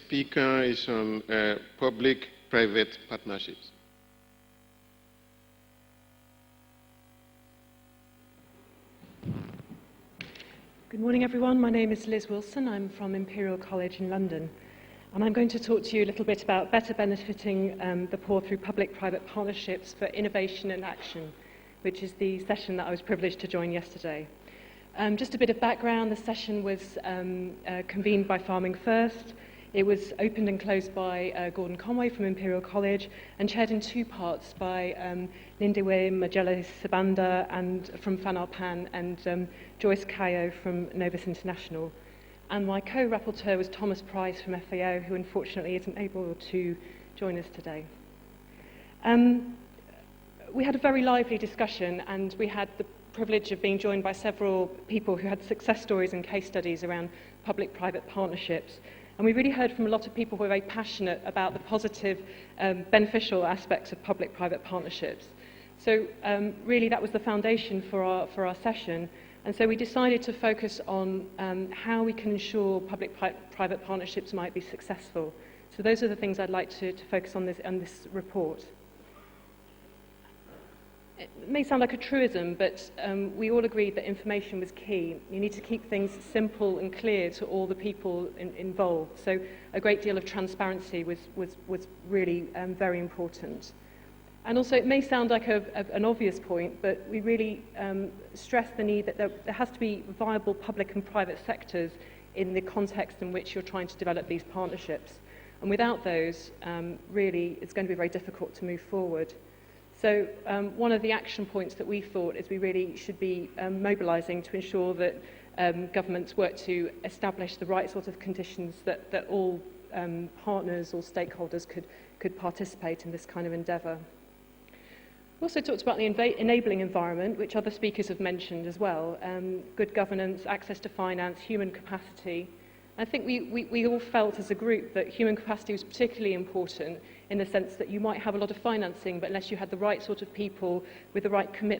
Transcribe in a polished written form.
speaker is on public-private partnerships. Good morning, everyone. My name is Liz Wilson. I'm from Imperial College in London. And I'm going to talk to you a little bit about better benefiting the poor through public-private partnerships for innovation and action, which is the session that I was privileged to join yesterday. Just a bit of background, the session was convened by Farming First. It was opened and closed by Gordon Conway from Imperial College and chaired in two parts by Lindiwe Majelis-Sibanda and from Fanarpan and Joyce Kayo from Novus International. And my co-rapporteur was Thomas Price from FAO, who unfortunately isn't able to join us today. We had a very lively discussion, and we had the privilege of being joined by several people who had success stories and case studies around public-private partnerships. And we really heard from a lot of people who were very passionate about the positive, beneficial aspects of public-private partnerships. So really that was the foundation for our session. And so we decided to focus on how we can ensure public-private partnerships might be successful. So those are the things I'd like to focus on this report. It may sound like a truism, but we all agreed that information was key. You need to keep things simple and clear to all the people involved. So a great deal of transparency was really very important. And also, it may sound like an obvious point, but we really stress the need that there has to be viable public and private sectors in the context in which you're trying to develop these partnerships. And without those, really, it's going to be very difficult to move forward. So one of the action points that we thought is we really should be mobilising to ensure that governments work to establish the right sort of conditions that all partners or stakeholders could participate in this kind of endeavour. We also talked about the enabling environment, which other speakers have mentioned as well. Good governance, access to finance, human capacity. I think we all felt as a group that human capacity was particularly important in the sense that you might have a lot of financing, but unless you had the right sort of people with the right commitment